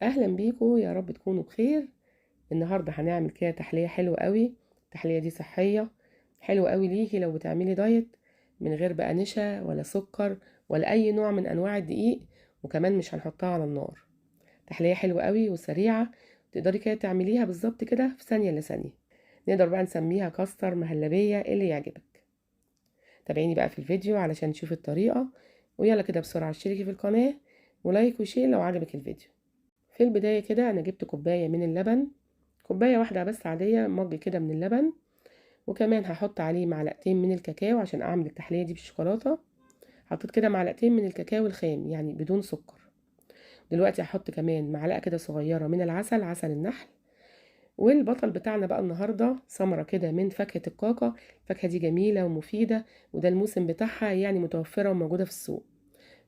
اهلا بيكم، يا رب تكونوا بخير. النهارده هنعمل كده تحليه حلوه قوي. التحليه دي صحيه حلوه قوي ليكي لو بتعملي دايت، من غير بقى نشا ولا سكر ولا اي نوع من انواع الدقيق، وكمان مش هنحطها على النار. تحليه حلوه قوي وسريعه، تقدري كده تعمليها بالظبط كده في ثانيه الا ثانيه. نقدر بقى نسميها كاستر، مهلبيه، اللي يعجبك. تابعيني بقى في الفيديو علشان تشوفي الطريقه، ويلا كده بسرعه اشتركي في القناه ولايك وشير لو عجبك الفيديو. في البداية كده أنا جبت كوباية من اللبن، كوباية واحدة بس عادية، مج كده من اللبن. وكمان هحط عليه معلقتين من الكاكاو عشان أعمل التحلية دي بالشوكولاتة. حطيت كده معلقتين من الكاكاو الخام يعني بدون سكر. دلوقتي هحط كمان معلقة كده صغيرة من العسل، عسل النحل. والبطل بتاعنا بقى النهاردة ثمرة كده من فاكهة الكاكا. الفاكهة دي جميلة ومفيدة، وده الموسم بتاعها يعني متوفرة وموجودة في السوق.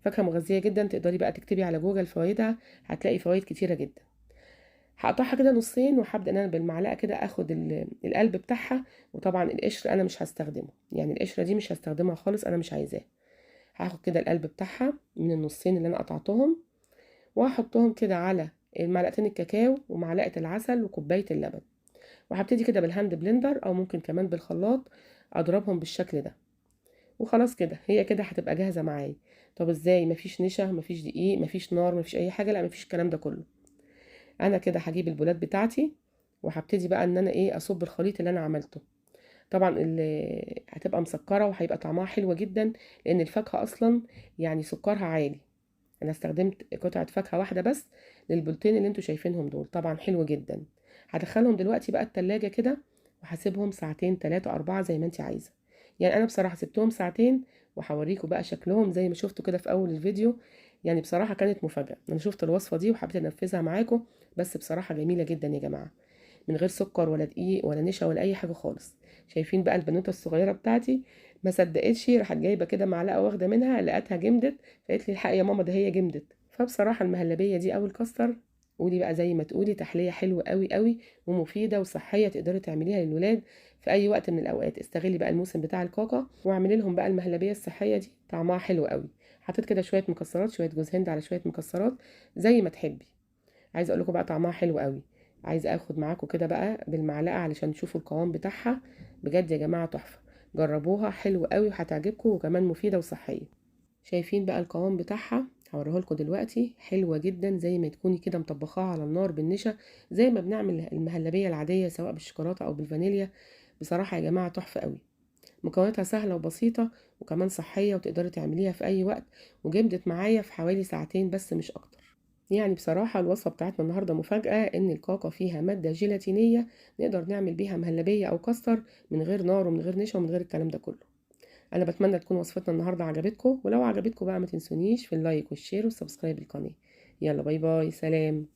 فاكهة مغذية جدا، تقدري بقى تكتبي على جوجل فوائدها، هتلاقي فوائد كتيرة جدا. هقطعها كده نصين، وهبدا ان انا بالمعلقه كده اخد القلب بتاعها. وطبعا القشر انا مش هستخدمه، يعني القشره دي مش هستخدمها خالص، انا مش عايزاه. هاخد كده القلب بتاعها من النصين اللي انا قطعتهم، وهحطهم كده على معلقتين الكاكاو ومعلقه العسل وكوبايه اللبن. وهبتدي كده بالهاند بلندر او ممكن كمان بالخلاط، اضربهم بالشكل ده. وخلاص كده هي كده هتبقى جاهزه معايا. طب ازاي؟ مفيش نشا، مفيش دقيق، مفيش نار، مفيش اي حاجه، لا مفيش الكلام ده كله. انا كده هجيب البولات بتاعتي، وهبتدي بقى ان انا اصب الخليط اللي انا عملته. طبعا اللي هتبقى مسكره وهيبقى طعمها حلو جدا، لان الفاكهه اصلا يعني سكرها عالي. انا استخدمت قطعه فاكهه واحده بس للبولتين اللي انتوا شايفينهم دول، طبعا حلو جدا. هدخلهم دلوقتي بقى التلاجة كده، وهسيبهم ساعتين 3 4 زي ما انت عايزه. يعني انا بصراحه سبتهم ساعتين، وهوريكم بقى شكلهم زي ما شفتوا كده في اول الفيديو. يعني بصراحه كانت مفاجاه، انا شفت الوصفه دي وحبيت انفذها معاكم. بس بصراحه جميله جدا يا جماعه، من غير سكر ولا دقيق ولا نشا ولا اي حاجه خالص. شايفين بقى البنوته الصغيره بتاعتي ما صدقتش، راحت جايبه كده معلقه واخده منها، لقتها جمدت، فقالت لي الحق يا ماما ده هي جمدت. فبصراحه المهلبيه دي او الكاستر، قولي بقى زي ما تقولي، تحليه حلوه قوي قوي ومفيده وصحيه، تقدري تعمليها للولاد في اي وقت من الاوقات. استغلي بقى الموسم بتاع الكاكا واعملي لهم بقى المهلبيه الصحيه دي، طعمها حلو قوي. حطيت كده شويه مكسرات، شويه جوز هند على شويه مكسرات زي ما تحبي. عايزه اقول لكم بقى طعمها حلو قوي. عايزه اخد معاكم كده بقى بالمعلقه علشان تشوفوا القوام بتاعها. بجد يا جماعه تحفه، جربوها حلو قوي وهتعجبكم، وكمان مفيده وصحيه. شايفين بقى القوام بتاعها؟ هوريه لكم دلوقتي. حلوه جدا زي ما تكوني كده مطبخاها على النار بالنشا، زي ما بنعمل المهلبيه العاديه سواء بالشوكولاته او بالفانيليا. بصراحه يا جماعه تحفه قوي. مكوناتها سهله وبسيطه، وكمان صحيه، وتقدري تعمليها في اي وقت. وجمدت معايا في حوالي ساعتين بس مش اكتر. يعني بصراحة الوصفة بتاعتنا النهاردة مفاجأة، إن الكاكا فيها مادة جيلاتينية نقدر نعمل بيها مهلبية أو كاستر من غير نار ومن غير نشا ومن غير الكلام ده كله. أنا بتمنى تكون وصفتنا النهاردة عجبتكم، ولو عجبتكم بقى ما تنسونيش في اللايك والشير والسبسكرايب للقناة. يلا باي باي، سلام.